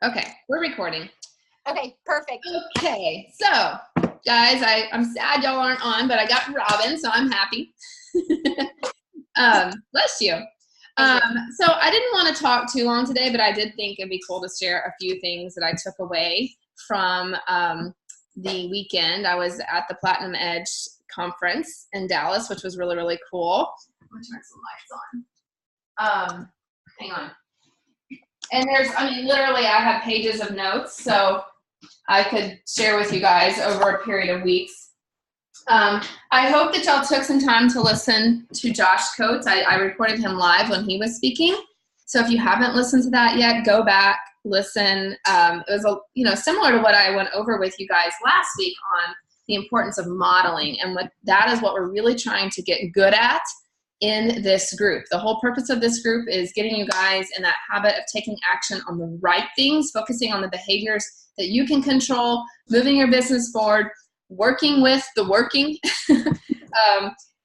Okay, we're recording. Okay, perfect. Okay, so guys, I'm sad y'all aren't on, but I got Robin, so I'm happy. Bless you. So I didn't want to talk too long today, but I did think it'd be cool to share a few things that I took away from the weekend. I was at the Platinum Edge conference in Dallas, which was really, really cool. I'm gonna turn some lights on. Hang on. And literally I have pages of notes, so I could share with you guys over a period of weeks. I hope that y'all took some time to listen to Josh Coates. I recorded him live when he was speaking. So if you haven't listened to that yet, go back, listen. It was similar to what I went over with you guys last week on the importance of modeling, and that is what we're really trying to get good at in this group. The whole purpose of this group is getting you guys in that habit of taking action on the right things, focusing on the behaviors that you can control, moving your business forward, working with the working,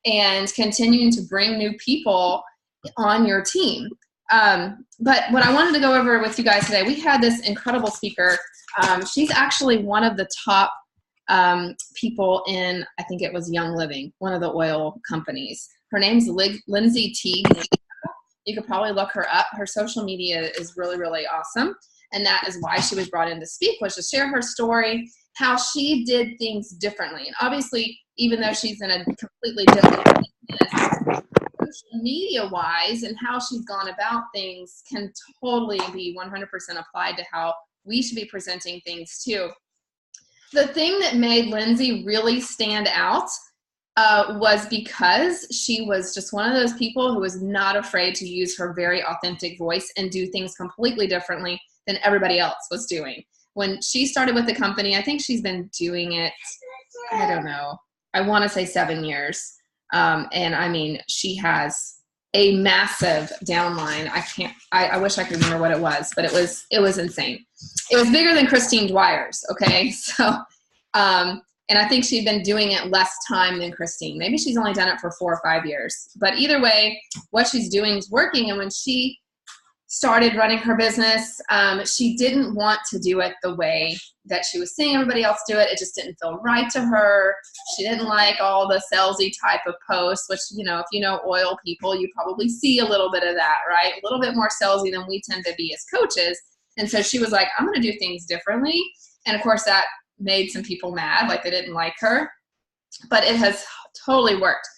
and continuing to bring new people on your team. But what I wanted to go over with you guys today, we had this incredible speaker. She's actually one of the top people in, I think it was Young Living, one of the oil companies. Her name's Lindsay Teague. You could probably look her up. Her social media is really, really awesome. And that is why she was brought in to speak, was to share her story, how she did things differently. And obviously, even though she's in a completely different business, social media-wise and how she's gone about things can totally be 100% applied to how we should be presenting things too. The thing that made Lindsay really stand out was because she was just one of those people who was not afraid to use her very authentic voice and do things completely differently than everybody else was doing. When she started with the company, I think she's been doing it, I don't know, I want to say 7 years. She has a massive downline. I wish I could remember what it was, but it was insane. It was bigger than Christine Dwyer's, okay? So, and I think she'd been doing it less time than Christine. Maybe she's only done it for 4 or 5 years. But either way, what she's doing is working. And when she started running her business, she didn't want to do it the way that she was seeing everybody else do it. It just didn't feel right to her. She didn't like all the salesy type of posts, which, if you know oil people, you probably see a little bit of that, right? A little bit more salesy than we tend to be as coaches. And so she was like, I'm going to do things differently. And of course that made some people mad, like they didn't like her, but it has totally worked.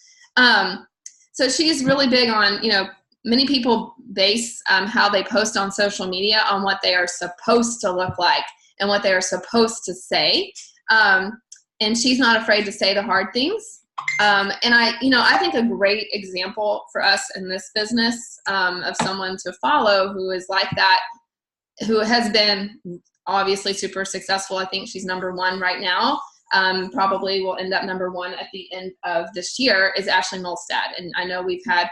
So she's really big on, many people base how they post on social media on what they are supposed to look like and what they are supposed to say. And she's not afraid to say the hard things. And I think a great example for us in this business of someone to follow who is like that, who has been obviously super successful. I think she's number 1 right now. Probably will end up number 1 at the end of this year, is Ashley Molstad. And I know we've had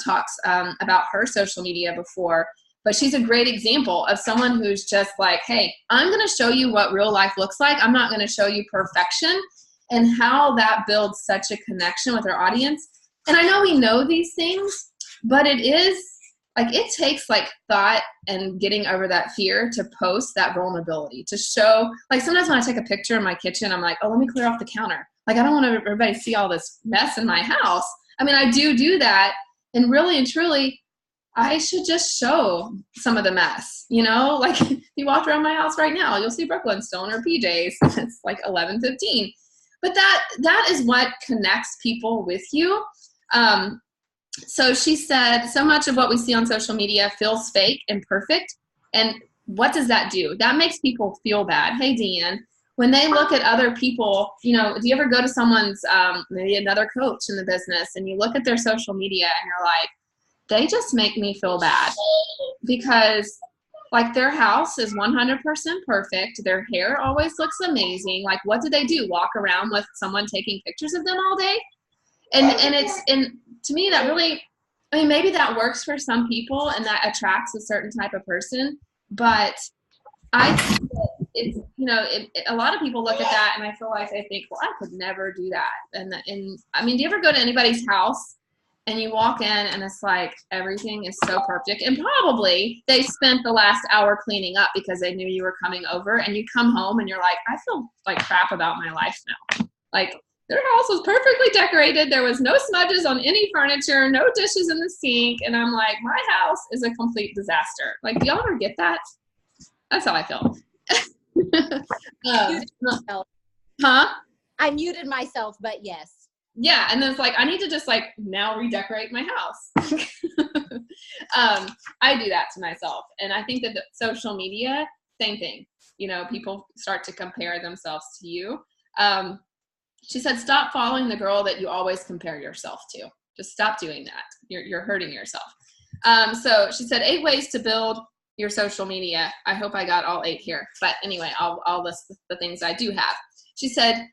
talks about her social media before, but she's a great example of someone who's just like, hey, I'm going to show you what real life looks like. I'm not going to show you perfection, and how that builds such a connection with our audience. And I know we know these things, but it takes thought and getting over that fear to post that vulnerability, to show, sometimes when I take a picture in my kitchen, I'm like, oh, let me clear off the counter. I don't want everybody to see all this mess in my house. I do that. And really and truly, I should just show some of the mess, if you walk around my house right now, you'll see Brooklyn still in her PJs. It's 11:15. But that is what connects people with you. So she said, so much of what we see on social media feels fake and perfect. And what does that do? That makes people feel bad. Hey, Deanne, when they look at other people, do you ever go to someone's, maybe another coach in the business, and you look at their social media and you're like, they just make me feel bad because their house is 100% perfect. Their hair always looks amazing. What do they do? Walk around with someone taking pictures of them all day? And to me, that really, maybe that works for some people and that attracts a certain type of person, but I think that it's, a lot of people look at that and I feel like they think, well, I could never do that. And do you ever go to anybody's house and you walk in and it's like everything is so perfect, and probably they spent the last hour cleaning up because they knew you were coming over, and you come home and you're like, I feel like crap about my life now. Like, their house was perfectly decorated, there was no smudges on any furniture, no dishes in the sink, and I'm like, my house is a complete disaster. Like, do y'all ever get that? That's how I feel. Huh? I muted myself, but yes. Yeah, and then it's like, I need to just like now redecorate my house. I do that to myself. And I think that the social media, same thing. You know, people start to compare themselves to you. She said, stop following the girl that you always compare yourself to. Just stop doing that. You're hurting yourself. So she said 8 ways to build your social media. I hope I got all 8 here. But anyway, I'll list the things I do have. She said,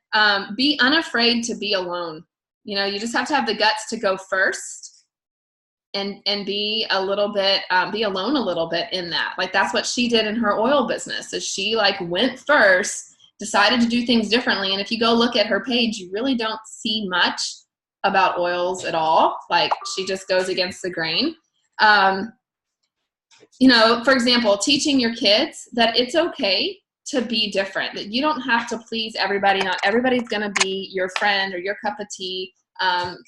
be unafraid to be alone. You know, you just have to have the guts to go first and be a little bit, be alone a little bit in that. Like, that's what she did in her oil business, is she like went first, decided to do things differently. And if you go look at her page, you really don't see much about oils at all. Like, she just goes against the grain. You know, for example, teaching your kids that it's okay to be different, that you don't have to please everybody. Not everybody's going to be your friend or your cup of tea.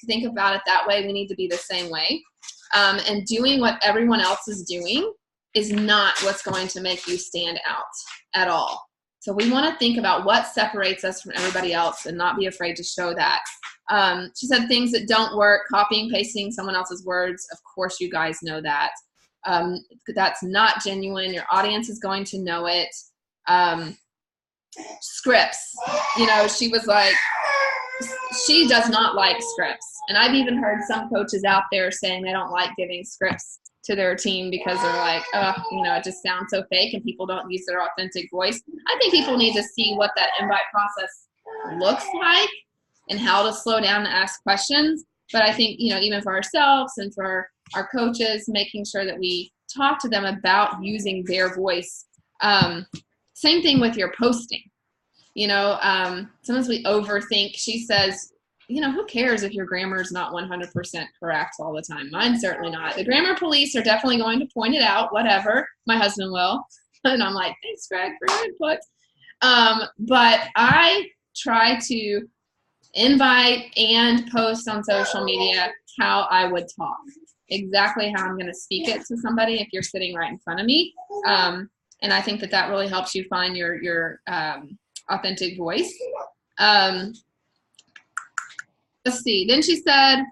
Think about it that way. We need to be the same way. And doing what everyone else is doing is not what's going to make you stand out at all. So we want to think about what separates us from everybody else and not be afraid to show that. She said things that don't work, copying, pasting someone else's words. Of course, you guys know that. That's not genuine. Your audience is going to know it. Scripts, you know, she was like, she does not like scripts. And I've even heard some coaches out there saying they don't like giving scripts to their team because they're like, oh, you know, it just sounds so fake and people don't use their authentic voice. I think people need to see what that invite process looks like and how to slow down and ask questions. But I think, you know, even for ourselves and for our coaches, making sure that we talk to them about using their voice. Same thing with your posting. You know, sometimes we overthink. She says, you know, who cares if your grammar is not 100% correct all the time? Mine's certainly not. The grammar police are definitely going to point it out, whatever. My husband will. And I'm like, thanks, Greg, for your input. But I try to invite and post on social media how I would talk. Exactly how I'm going to speak it to somebody if you're sitting right in front of me. And I think that that really helps you find your authentic voice. Let's see. Then she said,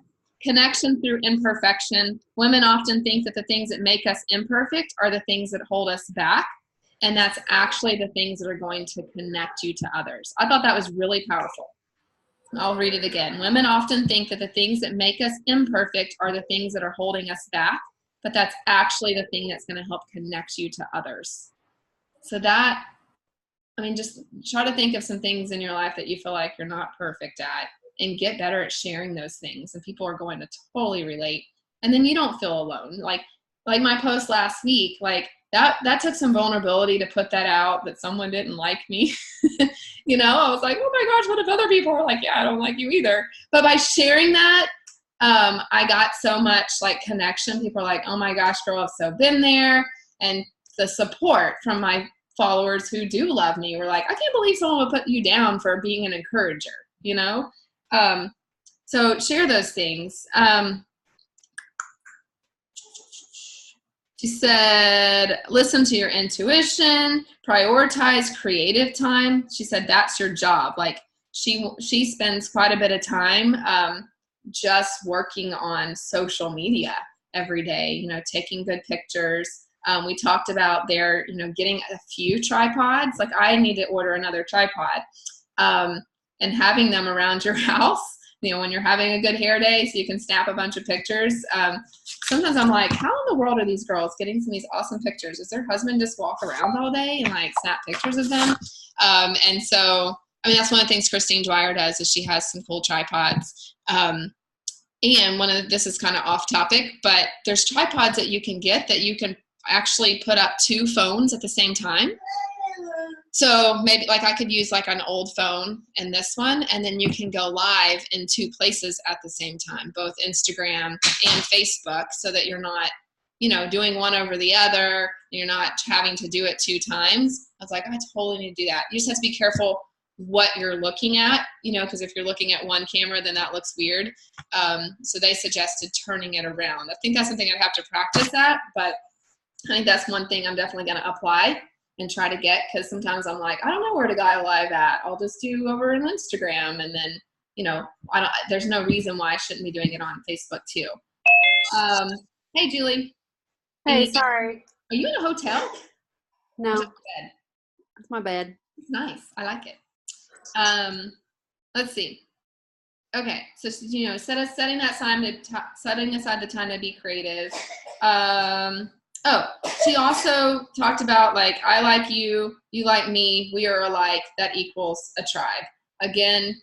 connection through imperfection. Women often think that the things that make us imperfect are the things that hold us back. And that's actually the things that are going to connect you to others. I thought that was really powerful. I'll read it again. Women often think that the things that make us imperfect are the things that are holding us back, but that's actually the thing that's going to help connect you to others. So that, I mean, just try to think of some things in your life that you feel like you're not perfect at and get better at sharing those things. And people are going to totally relate. And then you don't feel alone. Like my post last week, like that took some vulnerability to put that out, that someone didn't like me. You know, I was like, oh my gosh, what if other people were like, yeah, I don't like you either. But by sharing that, I got so much like connection. People are like, oh my gosh, girl, I've so been there. And the support from my followers who do love me were like, I can't believe someone would put you down for being an encourager, you know? So share those things. She said, listen to your intuition, prioritize creative time. She said, that's your job. Like she spends quite a bit of time just working on social media every day, you know, taking good pictures. We talked about their, you know, getting a few tripods. Like I need to order another tripod and having them around your house, you know, when you're having a good hair day so you can snap a bunch of pictures. Sometimes I'm like, how in the world are these girls getting some of these awesome pictures? Does their husband just walk around all day and like snap pictures of them? And so, I mean, that's one of the things Christine Dwyer does is she has some cool tripods. And this is kind of off topic, but there's tripods that you can get that you can actually put up 2 phones at the same time. So maybe like I could use like an old phone and this one, and then you can go live in 2 places at the same time, both Instagram and Facebook, so that you're not, doing one over the other. You're not having to do it 2 times. I was like, I totally need to do that. You just have to be careful what you're looking at, because if you're looking at one camera, then that looks weird. So they suggested turning it around. I think that's something I'd have to practice at, but I think that's one thing I'm definitely going to apply and try to get, because sometimes I'm like, I don't know where to go live at. I'll just do over on Instagram, and then, there's no reason why I shouldn't be doing it on Facebook too. Hey, Julie. Hey, sorry. Are you in a hotel? No. It's my bed. It's nice. I like it. Let's see. Okay, so setting aside the time to be creative. She also talked about like, I like you, you like me, we are alike, that equals a tribe. Again,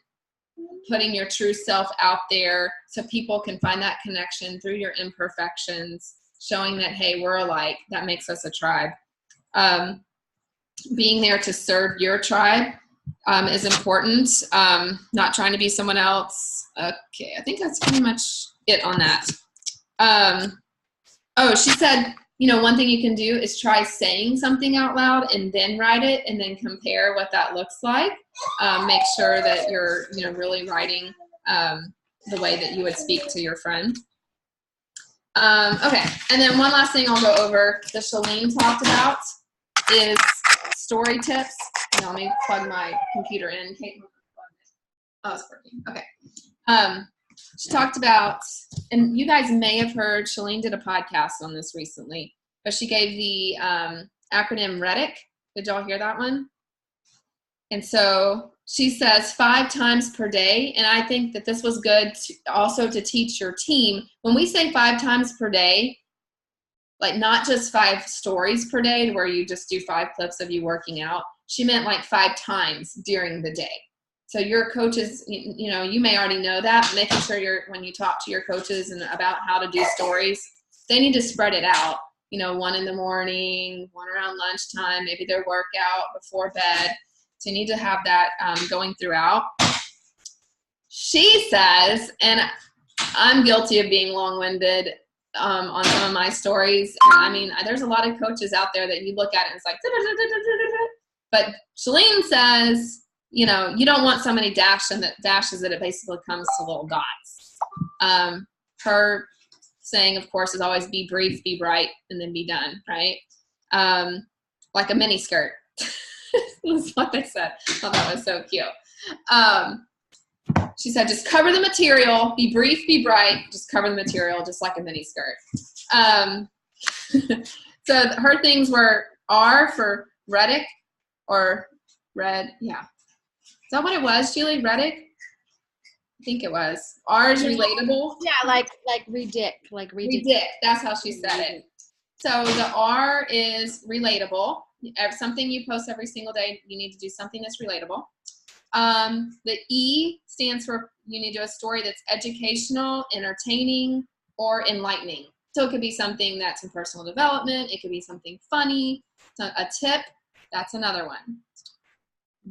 putting your true self out there so people can find that connection through your imperfections, showing that, hey, we're alike, that makes us a tribe. Being there to serve your tribe is important. Not trying to be someone else. Okay, I think that's pretty much it on that. She said, one thing you can do is try saying something out loud and then write it and then compare what that looks like. Make sure that you're, really writing the way that you would speak to your friend. Okay, and then one last thing I'll go over that Shalene talked about is story tips. Let me plug my computer in. Oh, it's working. Okay. She talked about, and you guys may have heard, Shalene did a podcast on this recently, but she gave the acronym REDIC. Did y'all hear that one? And so she says 5 times per day, and I think that this was good also to teach your team. When we say 5 times per day, like not just 5 stories per day where you just do 5 clips of you working out. She meant like 5 times during the day. So your coaches, you may already know that, making sure when you talk to your coaches and about how to do stories, they need to spread it out. 1 in the morning, 1 around lunchtime, maybe their workout before bed. So you need to have that going throughout. She says, and I'm guilty of being long-winded on some of my stories. I mean, there's a lot of coaches out there that you look at it and it's like, but Shalene says, you don't want so many dashes that it basically comes to little dots. Her saying, of course, is always be brief, be bright, and then be done, right? Like a mini skirt. That's what they said. I thought that was so cute. She said, just cover the material, be brief, be bright, just cover the material, just like a mini skirt. So her things were R for Reddick, or red, yeah. Is that what it was, Julie? Reddick? I think it was. R is relatable. Yeah, like redick. Redick, that's how she said it. So the R is relatable. Something you post every single day, you need to do something that's relatable. The E stands for you need to do a story that's educational, entertaining, or enlightening. So it could be something that's in personal development. It could be something funny, a tip. That's another one.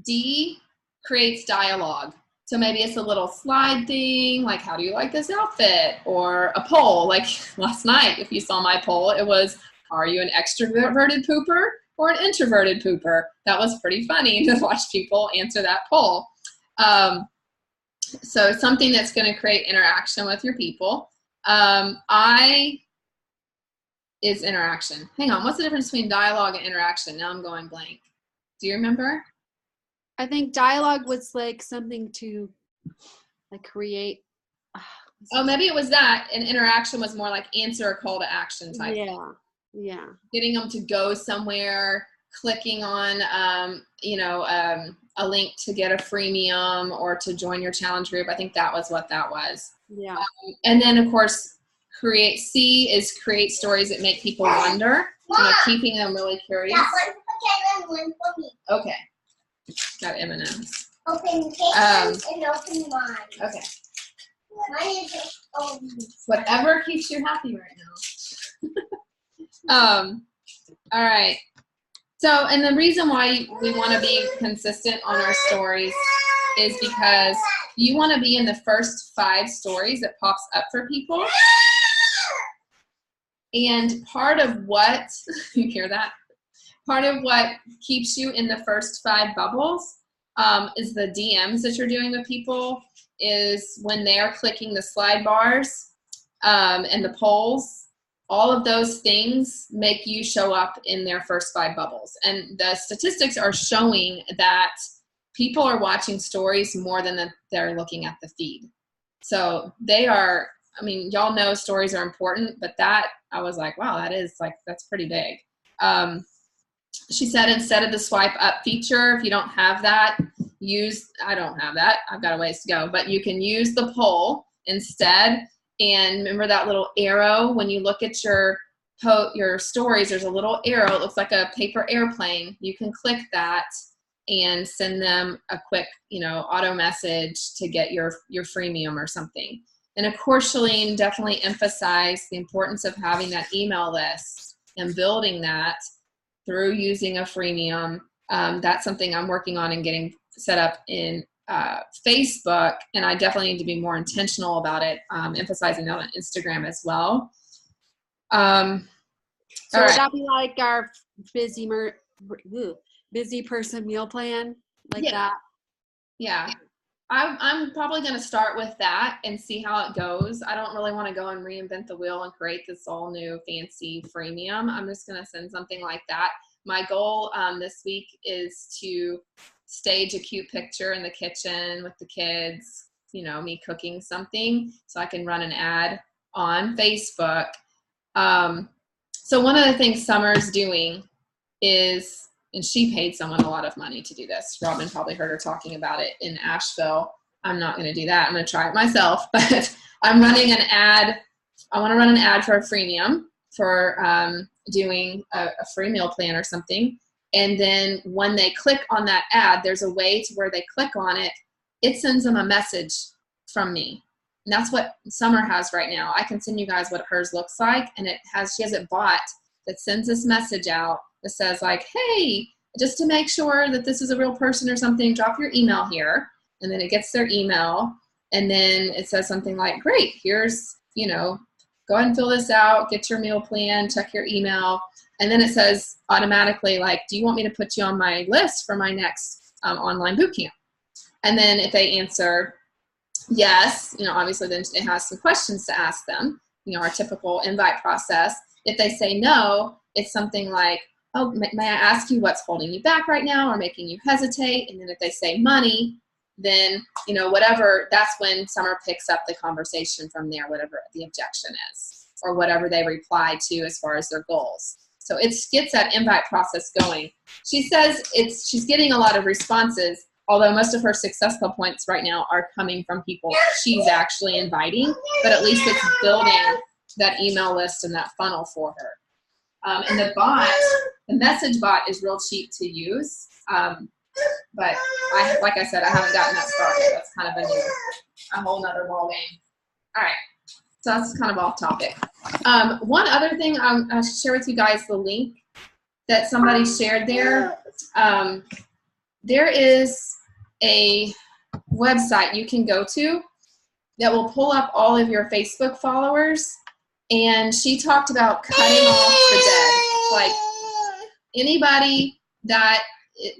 D creates dialogue. So maybe it's a little slide thing, like how do you like this outfit? Or a poll, like last night, if you saw my poll, it was, are you an extroverted pooper or an introverted pooper? That was pretty funny to watch people answer that poll. So something that's going to create interaction with your people. I is interaction. Hang on, what's the difference between dialogue and interaction? Now I'm going blank. Do you remember? I think dialogue was like something to like create. Oh, maybe it was that, and interaction was more like answer a call to action type. Yeah, yeah. Getting them to go somewhere, clicking on, a link to get a freemium or to join your challenge group. I think that was what that was. Yeah. And then of course, C is create stories that make people wonder. Keeping them really curious. Okay. Got M&M's. Open Caitlin's and open mine. Okay. Mine is open. Whatever keeps you happy right now. All right. So, and the reason why we want to be consistent on our stories is because you want to be in the first 5 stories that pops up for people. And part of what, you hear that? Part of what keeps you in the first 5 bubbles is the DMs that you're doing with people, is when they're clicking the slide bars and the polls. All of those things make you show up in their first 5 bubbles. And the statistics are showing that people are watching stories more than they're looking at the feed. So they are, I mean, y'all know stories are important, but that, I was like, wow, that's pretty big. She said instead of the swipe up feature, if you don't have that, I don't have that, I've got a ways to go, but you can use the poll instead. And remember that little arrow when you look at your stories, there's a little arrow, it looks like a paper airplane. You can click that and send them a quick, auto message to get your freemium or something. And of course, Shalene definitely emphasized the importance of having that email list and building that through using a freemium. That's something I'm working on and getting set up in Facebook, and I definitely need to be more intentional about it, emphasizing that on Instagram as well. So would that be like our busy person meal plan, like that? Yeah. I'm probably going to start with that and see how it goes. I don't really want to go and reinvent the wheel and create this all new fancy freemium. I'm just going to send something like that. My goal this week is to stage a cute picture in the kitchen with the kids, me cooking something, so I can run an ad on Facebook. So one of the things Summer's doing is, and she paid someone a lot of money to do this. Robin probably heard her talking about it in Asheville. I'm not going to do that. I'm going to try it myself, but I'm running an ad. I want to run an ad for a freemium for doing a free meal plan or something. And then when they click on that ad, there's a way to where they click on it, it sends them a message from me. And that's what Summer has right now. I can send you guys what hers looks like. And she has it bought that sends this message out that says like, hey, just to make sure that this is a real person or something, drop your email here. And then it gets their email. And then it says something like, great, here's, go ahead and fill this out, get your meal plan, check your email. And then it says automatically, like, do you want me to put you on my list for my next online boot camp? And then if they answer yes, obviously then it has some questions to ask them, our typical invite process. If they say no, it's something like, oh, may I ask you what's holding you back right now or making you hesitate? And then if they say money, then, whatever, that's when Summer picks up the conversation from there, whatever the objection is, or whatever they reply to as far as their goals. So it gets that invite process going. She says she's getting a lot of responses, although most of her successful points right now are coming from people she's actually inviting, but at least it's building that email list and that funnel for her. And the message bot is real cheap to use, but like I said, I haven't gotten that started. That's kind of a whole nother ball game. All right. So that's kind of off topic. One other thing I'll share with you guys, the link that somebody shared there. There is a website you can go to that will pull up all of your Facebook followers. And she talked about cutting off the dead. Like anybody that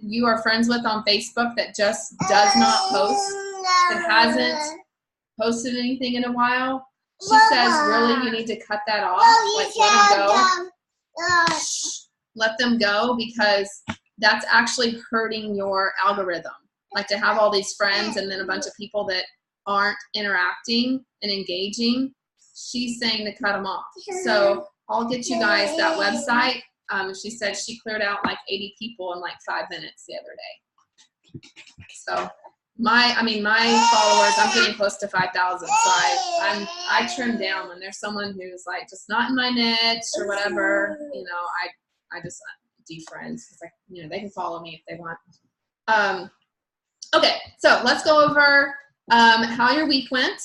you are friends with on Facebook that just does not post, that hasn't posted anything in a while, she says, really, you need to cut that off. Like, let them go, because that's actually hurting your algorithm. Like to have all these friends and then a bunch of people that aren't interacting and engaging, she's saying to cut them off. So I'll get you guys that website. She said she cleared out like 80 people in like 5 minutes the other day. So my followers, I'm getting close to 5,000. So I trim down when there's someone who's like just not in my niche or whatever. I just defriend, because they can follow me if they want. Okay, so let's go over how your week went.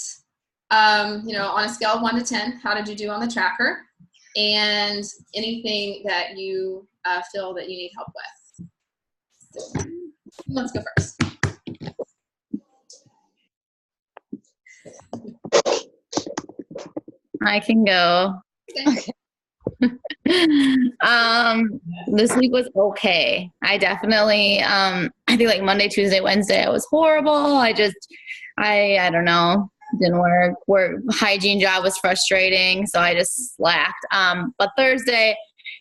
On a scale of 1 to 10, how did you do on the tracker? And anything that you feel that you need help with? Let's go first. I can go. Okay. This week was okay. I definitely, I think like Monday, Tuesday, Wednesday, I was horrible. I don't know, didn't work. Work hygiene job was frustrating, so I just slacked. But Thursday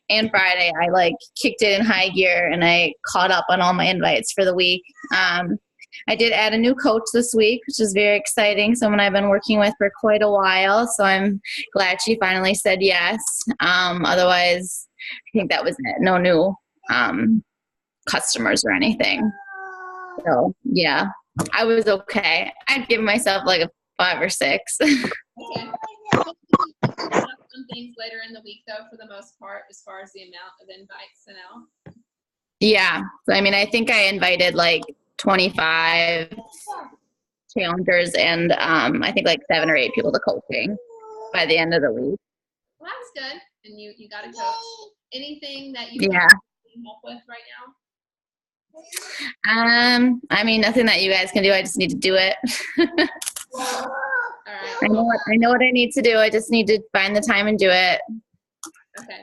and Friday, I like kicked it in high gear and I caught up on all my invites for the week. I did add a new coach this week, which is very exciting. Someone I've been working with for quite a while, so I'm glad she finally said yes. Otherwise, I think that was it. No new customers or anything. So, yeah, I was okay. I'd give myself like a 5 or 6. Okay. Some things later in the week, though, for the most part, as far as the amount of invites sent out. Yeah. So, I mean, I think I invited like 25 challengers and I think like 7 or 8 people to coaching by the end of the week. Well, that's good. And you got a coach. Anything that you Yeah. need help with right now? I mean, nothing that you guys can do. I just need to do it. All right. I know what I need to do. I just need to find the time and do it. Okay.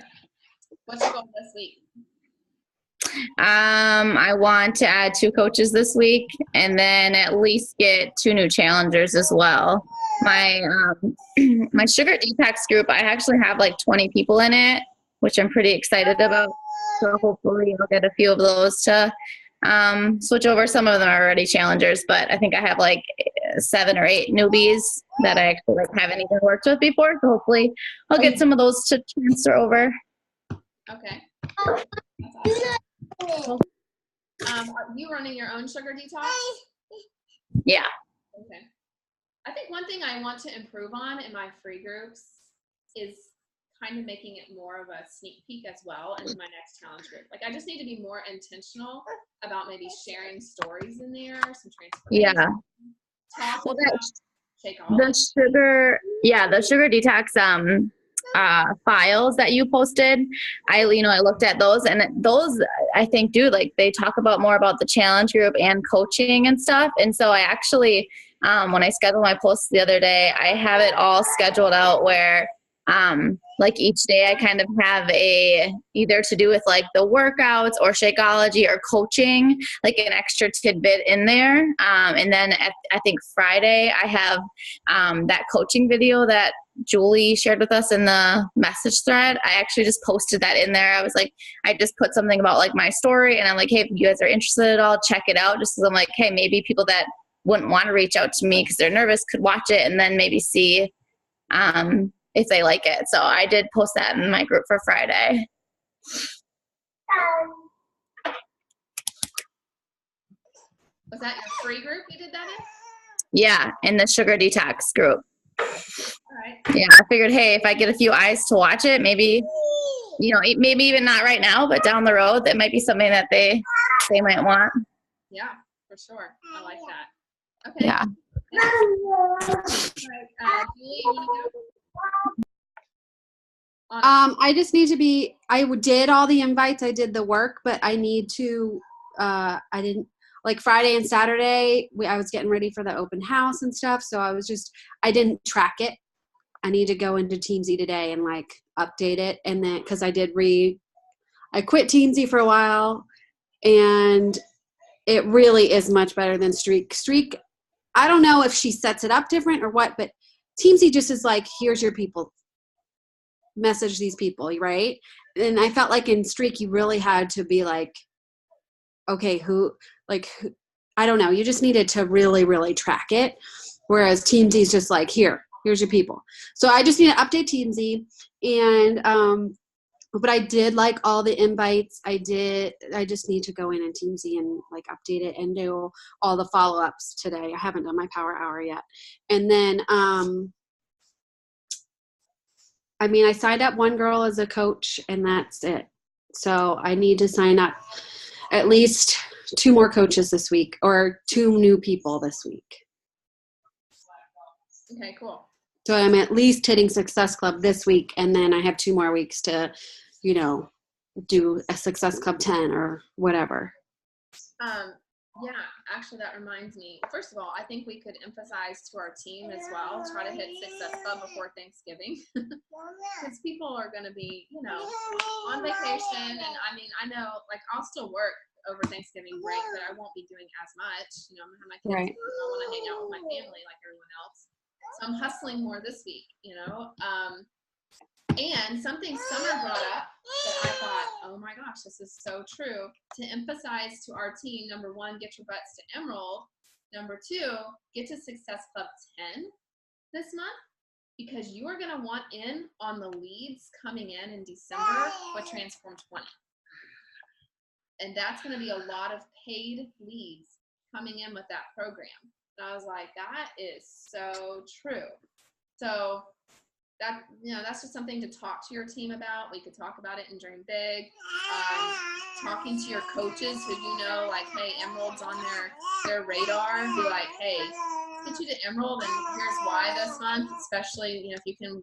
What's your goal this week? I want to add 2 coaches this week and then at least get 2 new challengers as well. My my sugar detox group, I actually have like 20 people in it, which I'm pretty excited about. So hopefully I'll get a few of those to switch over. Some of them are already challengers, but I think I have like 7 or 8 newbies that I actually like haven't even worked with before. So hopefully I'll get some of those to transfer over. Okay. That's awesome. Are you running your own sugar detox? Yeah. Okay. I think one thing I want to improve on in my free groups is kind of making it more of a sneak peek as well into my next challenge group. Like I just need to be more intentional about maybe sharing stories in there, some transformation. Yeah. Talk Well, about Shakeology. the sugar detox files that you posted, I looked at those, and those I think do like they talk about more about the challenge group and coaching and stuff. And so I actually when I scheduled my posts the other day, I have it all scheduled out where like each day I kind of have either to do with like the workouts or Shakeology or coaching, like an extra tidbit in there. And then I think Friday I have that coaching video that Julie shared with us in the message thread. I actually just posted that in there. I was like, I just put something about like my story and I'm like, hey, if you guys are interested at all, check it out. Just because I'm like, hey, maybe people that wouldn't want to reach out to me because they're nervous could watch it and then maybe see if they like it. So I did post that in my group for Friday. Was that your free group you did that in? Yeah, in the sugar detox group. All right. Yeah, I figured, hey, if I get a few eyes to watch it, maybe, maybe even not right now, but down the road, that might be something that they might want. Yeah, for sure. I like that. Okay. Yeah. All right. Julie, you wanna go? I just need to be, I did all the invites, I did the work, but I need to, I didn't, like Friday and Saturday, I was getting ready for the open house and stuff, so I didn't track it. I need to go into Teamsy today and like update it, and then, because I quit Teamsy for a while, and it really is much better than Streak. Streak, I don't know if she sets it up different or what, but Teamsy just is like, here's your people. Message these people, right? And I felt like in Streak, you really had to be like, okay, who, I don't know. You just needed to really, really track it. Whereas Teamsy is just like, here's your people. So I just need to update Teamsy. And, but I did like all the invites. I just need to go in and Teamsy and like update it and do all the follow-ups today. I haven't done my power hour yet. And then, I signed up one girl as a coach and that's it. So I need to sign up at least 2 more coaches this week or 2 new people this week. Okay, cool. So I'm at least hitting Success Club this week, and then I have 2 more weeks to, do a Success Club 10 or whatever. Yeah, actually that reminds me. First of all, I think we could emphasize to our team as well, try to hit Success Club before Thanksgiving. Because people are going to be, on vacation. And I mean, I know, like, I'll still work over Thanksgiving break, but I won't be doing as much. I'm going to have my kids. Right. I want to hang out with my family like everyone else. So I'm hustling more this week, And something Summer brought up that I thought, oh my gosh, this is so true. To emphasize to our team, number one, get your butts to Emerald. Number two, get to Success Club 10 this month, because you are going to want in on the leads coming in December with Transform 20. And that's going to be a lot of paid leads coming in with that program. And I was like, that is so true. So that's just something to talk to your team about. We could talk about it in Dream Big. Talking to your coaches who like, hey, Emerald's on their radar. Be like, hey, let's get you to Emerald, and here's why this month, especially if you can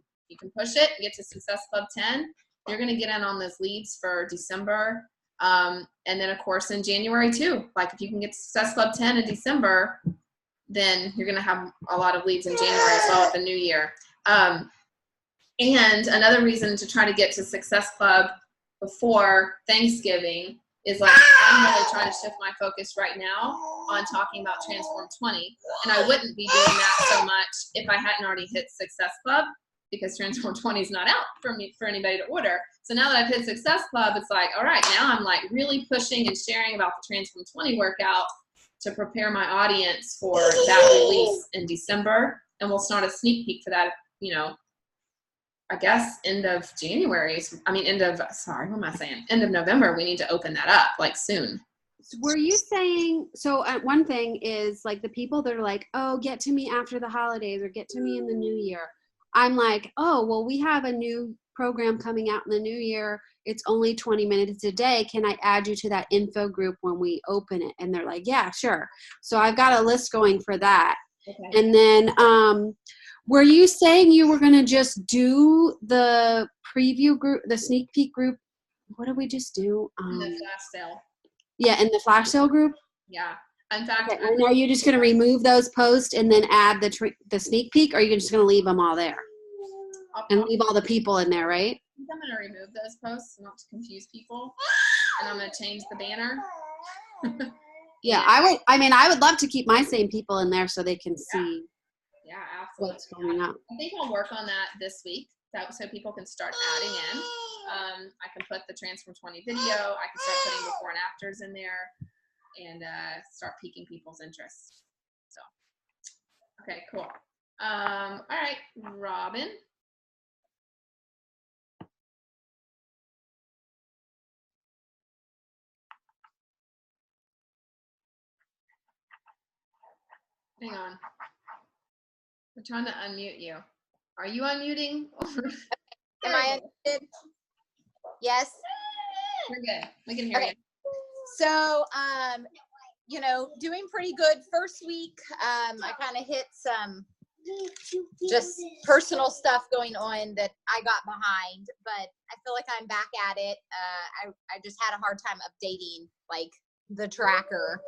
push it, get to Success Club 10. You're going to get in on those leads for December, and then of course in January too. Like if you can get to Success Club 10 in December, then you're going to have a lot of leads in January as well at the new year. And another reason to try to get to Success Club before Thanksgiving is like, I'm really trying to shift my focus right now on talking about Transform 20. And I wouldn't be doing that so much if I hadn't already hit Success Club, because Transform 20 is not out for anybody to order. So now that I've hit Success Club, it's like, all right, now I'm like really pushing and sharing about the Transform 20 workout to prepare my audience for that release in December. And we'll start a sneak peek for that, I guess end of January. End of November. We need to open that up like soon. Were you saying, so one thing is like the people that are like, oh, get to me after the holidays or get to me in the new year. I'm like, oh, well, we have a new program coming out in the new year. It's only 20 minutes a day. Can I add you to that info group when we open it? And they're like, yeah, sure. So I've got a list going for that. Okay. And then, were you saying you were going to just do the preview group, the sneak peek group? What did we just do? In the flash sale. Yeah, in the flash sale group? Yeah. In fact, okay. And are you just going to remove those posts and then add the sneak peek, or are you just going to leave them all there? And leave all the people in there, right? I'm going to remove those posts not to confuse people. And I'm going to change the banner. Yeah, I would love to keep my same people in there so they can see. Yeah, absolutely. What's going on. I think we'll work on that this week so people can start adding in. I can put the Transform 20 video. I can start putting before and afters in there and start piquing people's interest. So, okay, cool. All right, Robin. Hang on. We're trying to unmute you. Are you unmuting? Am I unmuted? Yes. We're good. We can hear you. So, doing pretty good first week. I kind of hit some just personal stuff going on that I got behind, but I feel like I'm back at it. I just had a hard time updating like the tracker.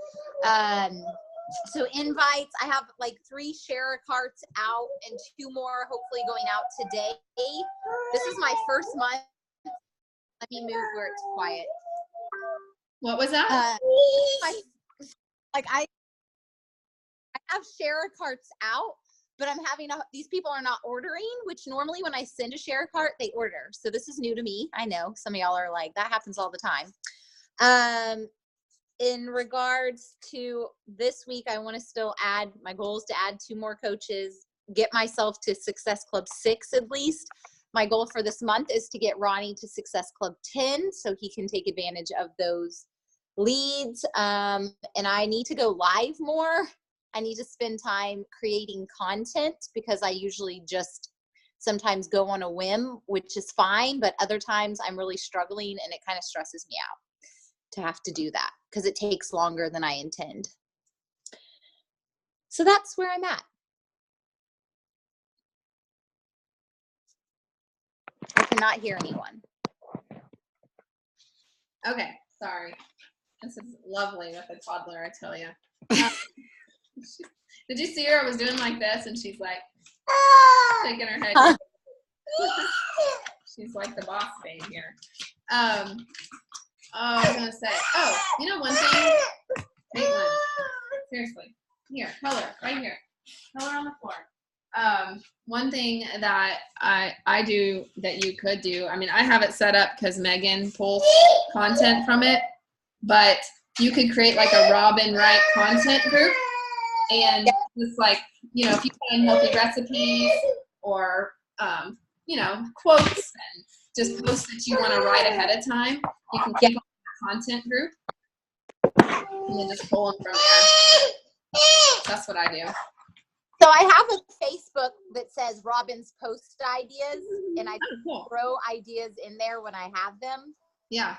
So invites, I have like 3 share carts out and 2 more hopefully going out today. This is my first month. Let me move where it's quiet. What was that? I have share carts out, but I'm having these people are not ordering, which normally when I send a share cart, they order. So this is new to me. I know some of y'all are like, that happens all the time. In regards to this week, I want to still add, my goal is to add 2 more coaches, get myself to Success Club 6 at least. My goal for this month is to get Ronnie to Success Club 10 so he can take advantage of those leads. And I need to go live more. I need to spend time creating content because I usually just sometimes go on a whim, which is fine, but other times I'm really struggling and it kind of stresses me out to have to do that because it takes longer than I intend. So that's where I'm at. I cannot hear anyone. Okay, sorry. This is lovely with a toddler, I tell you. Did you see her? I was doing like this, and she's like shaking her head. She's like the boss babe here. I was gonna say. Oh, you know one thing, Caitlin. Seriously, here, color right here, color on the floor. One thing that I do that you could do. I mean, I have it set up because Megan pulls content from it, but you could create like a Robin Wright content group, and just like, you know, if you find healthy recipes or quotes, and just post that you want to write ahead of time, you can keep on the content group and then just pull them from there. That's what I do. So I have a Facebook that says Robin's post ideas, and I throw ideas in there when I have them. Yeah.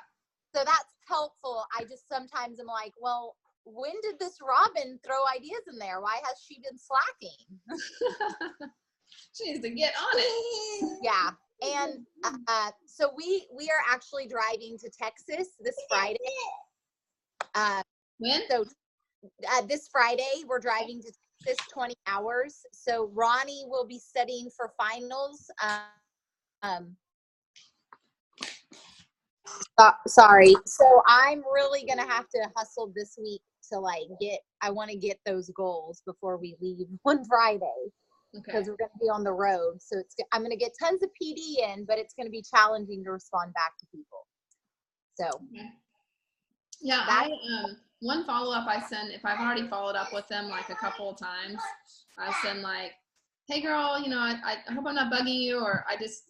So that's helpful. I just sometimes am like, well, when did this Robin throw ideas in there? Why has she been slacking? She needs to get on it. Yeah. And so we are actually driving to Texas this Friday. When? So this Friday we're driving to Texas 20 hours. So Ronnie will be studying for finals. Sorry. So I'm really going to have to hustle this week to I want to get those goals before we leave on Friday. Because we're going to be on the road. So I'm going to get tons of PD in, but it's going to be challenging to respond back to people. So. Yeah, one follow-up I send, if I've already followed up with them like a couple of times, I send like, hey girl, you know, I hope I'm not bugging you, or I just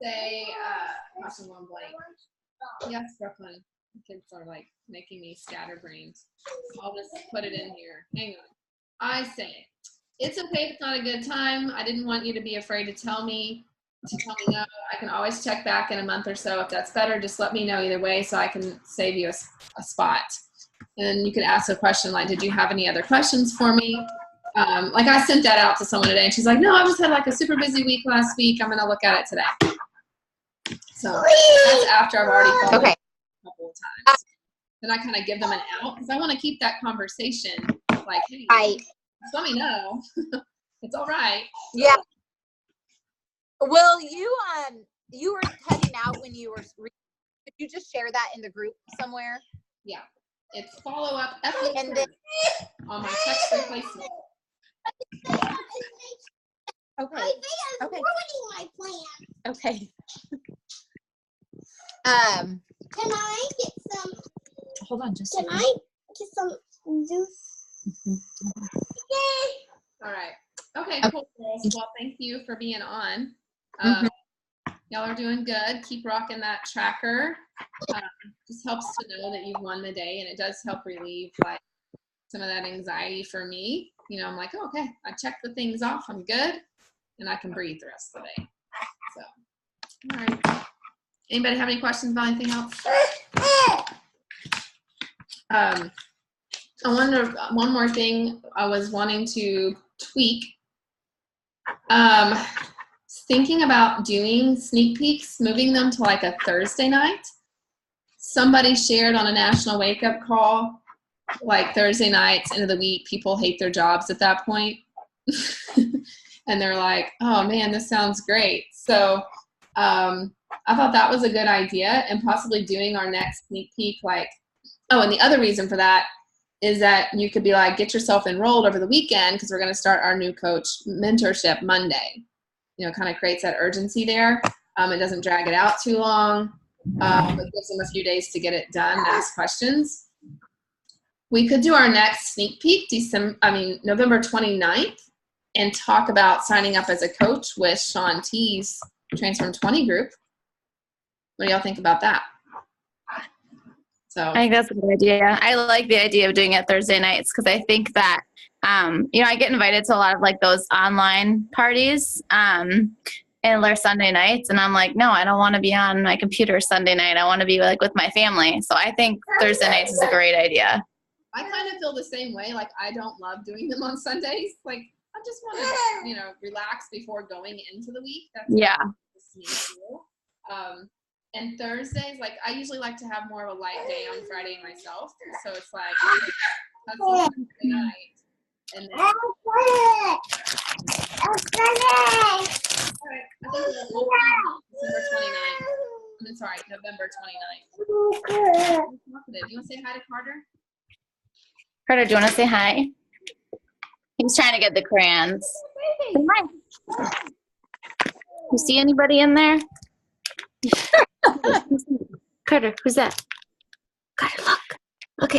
say, gosh, I'm going blank. Yes, Brooklyn. The kids are like making me scatterbrained. I'll just put it in here. Hang on. I say, it's okay if it's not a good time. I didn't want you to be afraid to tell me no. I can always check back in a month or so. If that's better, just let me know either way so I can save you a spot. And then you could ask a question like, did you have any other questions for me? Like I sent that out to someone today, and she's like, no, I just had like a super busy week last week. I'm going to look at it today. So that's after I've already followed up a couple of times. Then I kind of give them an out because I want to keep that conversation like, hey, just let me know. It's all right. Yeah. Well, you were heading out when you were. Could you just share that in the group somewhere? Yeah. It's follow up and then on my text replacement. Okay. Okay. My plan. Okay. Can I get some? Hold on, just. Can I get some juice? All right. Okay, cool. Well, thank you for being on. Y'all are doing good. Keep rocking that tracker. Just helps to know that you've won the day, and it does help relieve like some of that anxiety for me. You know, I'm like, oh, okay, I checked the things off. I'm good, and I can breathe the rest of the day. So, all right. Anybody have any questions about anything else? I wonder, one more thing I was wanting to tweak. Thinking about doing sneak peeks, moving them to like a Thursday night. Somebody shared on a national wake up call, like Thursday nights, end of the week, people hate their jobs at that point. And they're like, oh man, this sounds great. So I thought that was a good idea, and possibly doing our next sneak peek like, oh, and the other reason for that is that you could be like, get yourself enrolled over the weekend because we're going to start our new coach mentorship Monday. You know, kind of creates that urgency there. It doesn't drag it out too long. It gives them a few days to get it done and ask questions. We could do our next sneak peek November 29th and talk about signing up as a coach with Shaun T's Transform 20 group. What do y'all think about that? So I think that's a good idea. I like the idea of doing it Thursday nights because I think that, I get invited to a lot of like those online parties and they're Sunday nights. And I'm like, no, I don't want to be on my computer Sunday night. I want to be like with my family. So I think Thursday nights is a great idea. I kind of feel the same way. Like I don't love doing them on Sundays. Like I just want to, relax before going into the week. That's yeah. me too. And Thursdays, like I usually like to have more of a light day on Friday myself. So it's like that's Thursday night. And then all right, I think it was December 29th. I'm sorry, November 29th. Do you want to say hi to Carter? Carter, do you want to say hi? He's trying to get the crayons. Say hi. You see anybody in there? Carter, who's that? Carter, look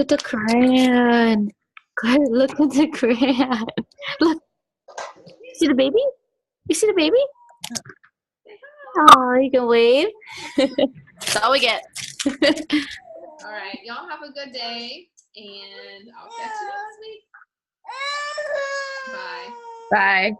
at the crayon. Carter, look at the crayon. Look, see the baby? You see the baby? Oh, you can wave. That's all we get. All right, y'all have a good day, and I'll catch you next week. Bye. Bye.